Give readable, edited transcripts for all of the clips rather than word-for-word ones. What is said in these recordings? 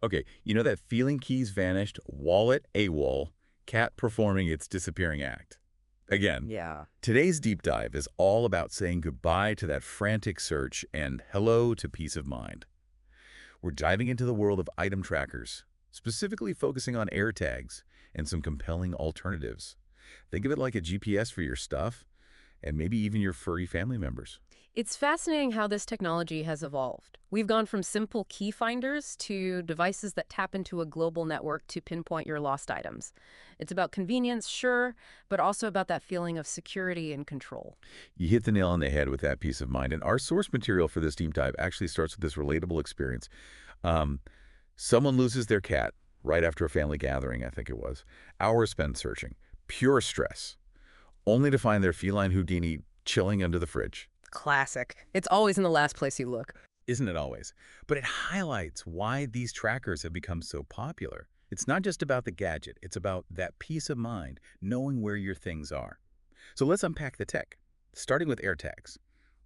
Okay, you know that feeling keys vanished, wallet AWOL, cat performing its disappearing act. Again, Yeah. today's deep dive is all about saying goodbye to that frantic search and hello to peace of mind. We're diving into the world of item trackers, specifically focusing on AirTags and some compelling alternatives. Think of it like a GPS for your stuff and maybe even your furry family members. It's fascinating how this technology has evolved. We've gone from simple key finders to devices that tap into a global network to pinpoint your lost items. It's about convenience, sure, but also about that feeling of security and control. You hit the nail on the head with that peace of mind. And our source material for this deep dive actually starts with this relatable experience. Um, Someone loses their cat right after a family gathering, I think it was. Hours spent searching. Pure stress. Only to find their feline Houdini chilling under the fridge. Classic. It's always in the last place you look. Isn't it always? But it highlights why these trackers have become so popular. It's not just about the gadget. It's about that peace of mind, knowing where your things are. So let's unpack the tech, starting with AirTags.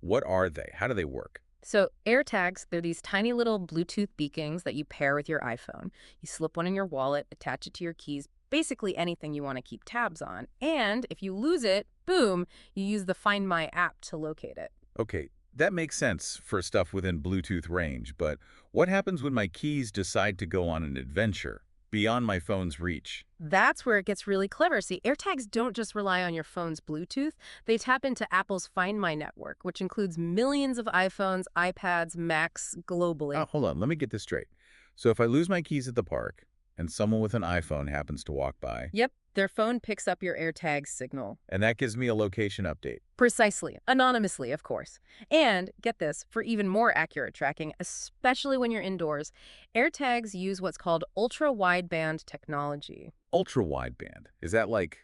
What are they? How do they work? So AirTags, they're these tiny little Bluetooth beacons that you pair with your iPhone. You slip one in your wallet, attach it to your keys, basically anything you want to keep tabs on. And if you lose it, boom, you use the Find My app to locate it. Okay, that makes sense for stuff within Bluetooth range, but what happens when my keys decide to go on an adventure beyond my phone's reach? That's where it gets really clever. See, AirTags don't just rely on your phone's Bluetooth. They tap into Apple's Find My network, which includes millions of iPhones, iPads, Macs globally. Hold on, let me get this straight. So if I lose my keys at the park and someone with an iPhone happens to walk by, Yep, their phone picks up your AirTag signal. and that gives me a location update. Precisely. Anonymously, of course. And get this, for even more accurate tracking, especially when you're indoors, AirTags use what's called ultra-wideband technology. Ultra wideband. Is that like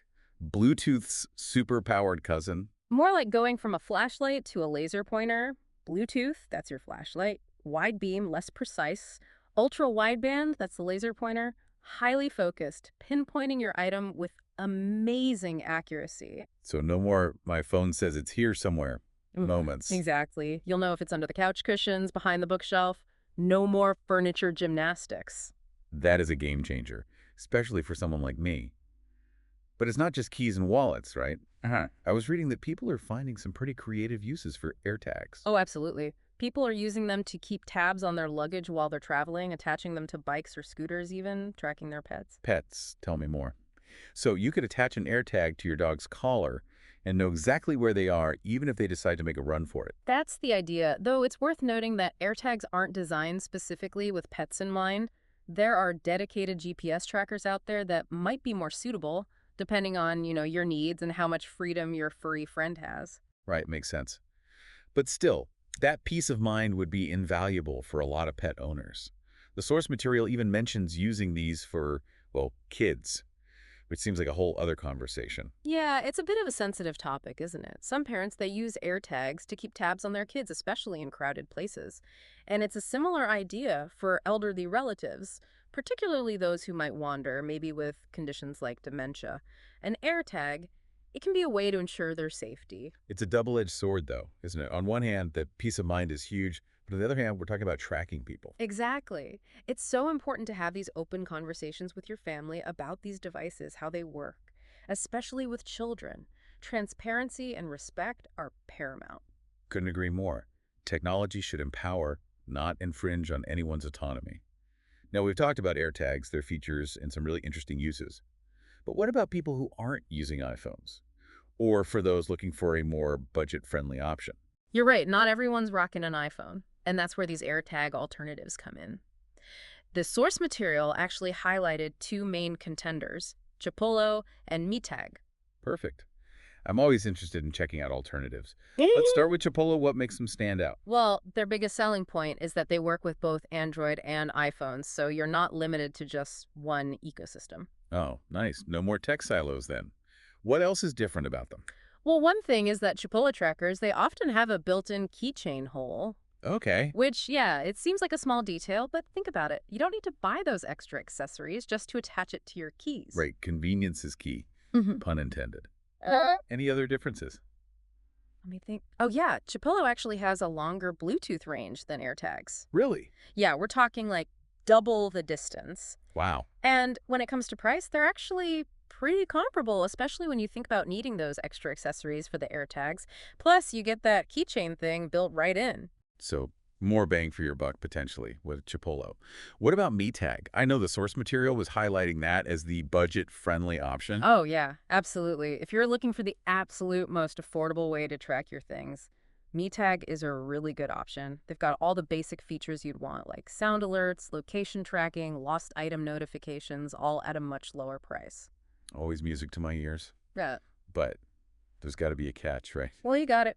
Bluetooth's super-powered cousin? More like going from a flashlight to a laser pointer. Bluetooth, that's your flashlight. Wide beam, less precise. Ultra-wideband, that's the laser pointer. Highly focused, pinpointing your item with amazing accuracy. So no more my phone says it's here somewhere Oof, moments. exactly. You'll know if it's under the couch cushions, behind the bookshelf. No more furniture gymnastics. That is a game changer, especially for someone like me. But it's not just keys and wallets, right? I was reading that people are finding some pretty creative uses for AirTags. Oh, absolutely. People are using them to keep tabs on their luggage while they're traveling, attaching them to bikes or scooters even, tracking their pets. Pets, tell me more. So you could attach an AirTag to your dog's collar and know exactly where they are, even if they decide to make a run for it. That's the idea, though it's worth noting that AirTags aren't designed specifically with pets in mind. There are dedicated GPS trackers out there that might be more suitable, depending on, your needs and how much freedom your furry friend has. Right, makes sense. But still, that peace of mind would be invaluable for a lot of pet owners. The source material even mentions using these for, well, kids, which seems like a whole other conversation. Yeah, it's a bit of a sensitive topic, isn't it? Some parents, they use AirTags to keep tabs on their kids, especially in crowded places. And it's a similar idea for elderly relatives, particularly those who might wander, maybe with conditions like dementia. An AirTag, it can be a way to ensure their safety. It's a double-edged sword, though, isn't it? On one hand, the peace of mind is huge, but on the other hand, we're talking about tracking people. Exactly. It's so important to have these open conversations with your family about these devices, how they work, especially with children. Transparency and respect are paramount. Couldn't agree more. Technology should empower, not infringe on anyone's autonomy. Now, we've talked about AirTags, their features, and some really interesting uses. But what about people who aren't using iPhones? Or for those looking for a more budget-friendly option? You're right, not everyone's rocking an iPhone, and that's where these AirTag alternatives come in. The source material actually highlighted two main contenders, Chipolo and MiTag. Perfect. I'm always interested in checking out alternatives. Let's start with Chipolo. What makes them stand out? Well, their biggest selling point is that they work with both Android and iPhones, so you're not limited to just one ecosystem. Oh, nice. No more tech silos then. What else is different about them? Well, one thing is that Chipolo trackers, they often have a built-in keychain hole, Okay. which, yeah, it seems like a small detail, but think about it. You don't need to buy those extra accessories just to attach it to your keys. Right. Convenience is key. Mhm. Pun intended. Uh, Any other differences? Let me think. Oh, yeah, Chipolo actually has a longer Bluetooth range than AirTags. Really? Yeah, we're talking like double the distance. Wow. And when it comes to price, they're actually pretty comparable, especially when you think about needing those extra accessories for the AirTags. Plus, you get that keychain thing built right in. So more bang for your buck, potentially, with Chipolo. What about MiTag? I know the source material was highlighting that as the budget-friendly option. Oh, yeah, absolutely. If you're looking for the absolute most affordable way to track your things, MiTag is a really good option. They've got all the basic features you'd want, like sound alerts, location tracking, lost item notifications, all at a much lower price. Always music to my ears. Yeah. But there's got to be a catch, right? Well, you got it.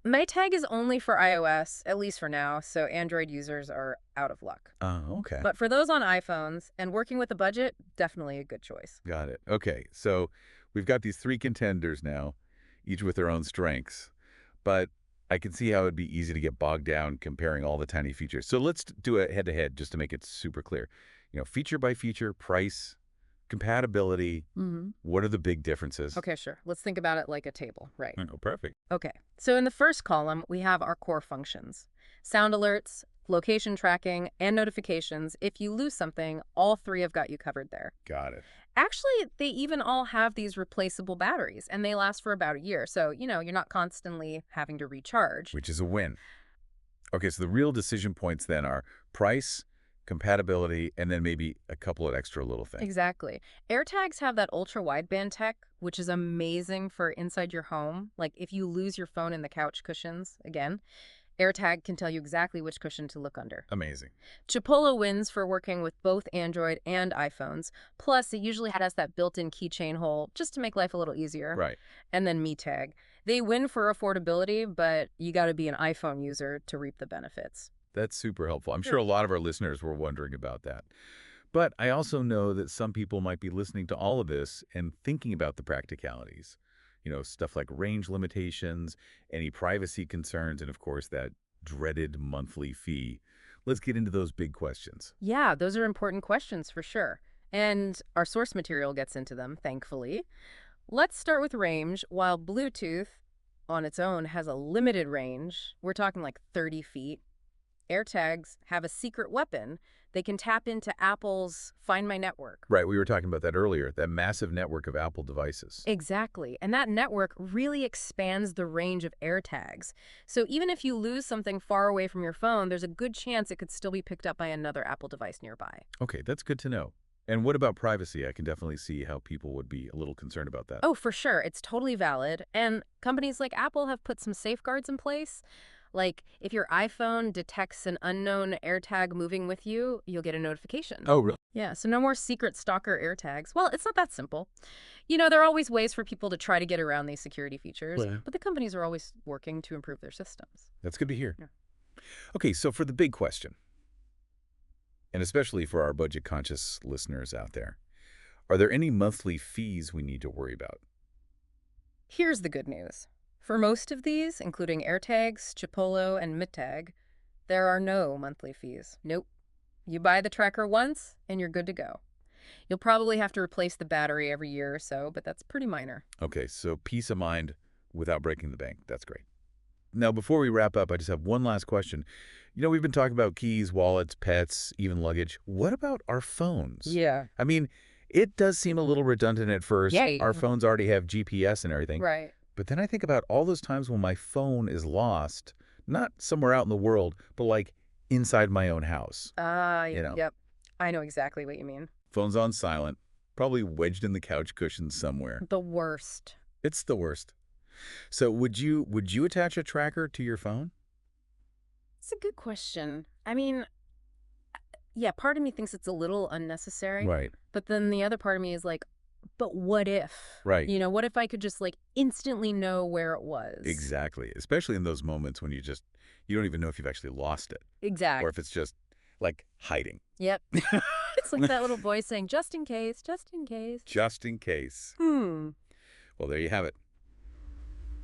MiTag is only for iOS, at least for now, so Android users are out of luck. Oh, okay. But for those on iPhones and working with a budget, definitely a good choice. Got it. Okay, so we've got these three contenders now, each with their own strengths. But I can see how it'd be easy to get bogged down comparing all the tiny features. So let's do a head-to-head just to make it super clear. Feature by feature, price, compatibility. What are the big differences? Okay, sure. Let's think about it like a table, right? Oh, perfect. Okay, so in the first column, we have our core functions. Sound alerts, location tracking, and notifications. If you lose something, all three have got you covered there. Got it. Actually, they even all have these replaceable batteries, and they last for about a year. So, you're not constantly having to recharge. Which is a win. Okay, so the real decision points then are price, compatibility, and then maybe a couple of extra little things. Exactly. AirTags have that ultra-wideband tech, which is amazing for inside your home. Like if you lose your phone in the couch cushions, again, AirTag can tell you exactly which cushion to look under. Amazing. Chipolo wins for working with both Android and iPhones. Plus, it usually has that built-in keychain hole just to make life a little easier. Right. And then MiTag. They win for affordability, but you got to be an iPhone user to reap the benefits. That's super helpful. I'm sure a lot of our listeners were wondering about that. But I also know that some people might be listening to all of this and thinking about the practicalities. Stuff like range limitations, any privacy concerns, and of course that dreaded monthly fee. Let's get into those big questions. Yeah, those are important questions for sure. And our source material gets into them, thankfully. Let's start with range. While Bluetooth on its own has a limited range, we're talking like 30 feet, AirTags have a secret weapon. They can tap into Apple's Find My network. Right, we were talking about that earlier, that massive network of Apple devices. Exactly. And that network really expands the range of AirTags. So even if you lose something far away from your phone, there's a good chance it could still be picked up by another Apple device nearby. Okay, that's good to know. And what about privacy? I can definitely see how people would be a little concerned about that. Oh, for sure. It's totally valid. And companies like Apple have put some safeguards in place. Like, if your iPhone detects an unknown AirTag moving with you, you'll get a notification. Oh, really? Yeah, so no more secret stalker AirTags. Well, it's not that simple. There are always ways for people to try to get around these security features, but the companies are always working to improve their systems. That's good to hear. Yeah. Okay, so for the big question, and especially for our budget-conscious listeners out there, are there any monthly fees we need to worry about? Here's the good news. For most of these, including AirTags, Chipolo, and MiTag, there are no monthly fees. Nope. You buy the tracker once, and you're good to go. You'll probably have to replace the battery every year or so, but that's pretty minor. Okay, so peace of mind without breaking the bank. That's great. Now, before we wrap up, I just have one last question. We've been talking about keys, wallets, pets, even luggage. What about our phones? Yeah. I mean, it does seem a little redundant at first. Yeah. Our phones already have GPS and everything. Right. But then I think about all those times when my phone is lost, not somewhere out in the world, but like inside my own house. Yep. I know exactly what you mean. Phone's on silent, probably wedged in the couch cushions somewhere. The worst. It's the worst. So would you attach a tracker to your phone? It's a good question. I mean, yeah, part of me thinks it's a little unnecessary. Right. But then the other part of me is like, but what if? Right. What if I could just instantly know where it was? Exactly. Especially in those moments when you don't even know if you've actually lost it. Exactly. Or if it's just like hiding. Yep. It's like that little voice saying, just in case, just in case. Just in case. Well, there you have it.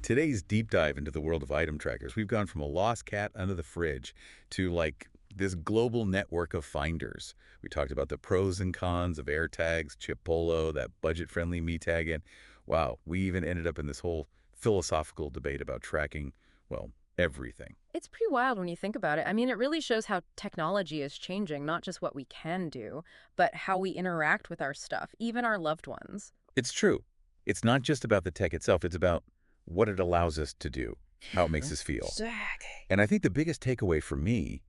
Today's deep dive into the world of item trackers, we've gone from a lost cat under the fridge to this global network of finders. We talked about the pros and cons of AirTags, Chipolo, that budget-friendly MiTag, and wow, we even ended up in this whole philosophical debate about tracking, well, everything. It's pretty wild when you think about it. I mean, it really shows how technology is changing, not just what we can do, but how we interact with our stuff, even our loved ones. It's true. It's not just about the tech itself, it's about what it allows us to do, how it makes us feel. Exactly. And I think the biggest takeaway for me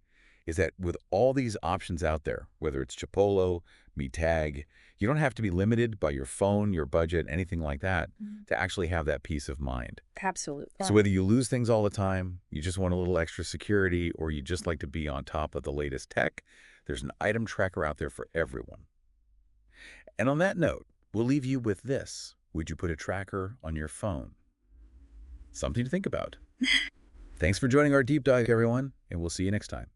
is that with all these options out there, whether it's Chipolo, MiTag, you don't have to be limited by your phone, your budget, anything like that to actually have that peace of mind. Absolutely. So whether you lose things all the time, you just want a little extra security, or you just like to be on top of the latest tech, there's an item tracker out there for everyone. And on that note, we'll leave you with this. Would you put a tracker on your phone? Something to think about. Thanks for joining our deep dive, everyone, and we'll see you next time.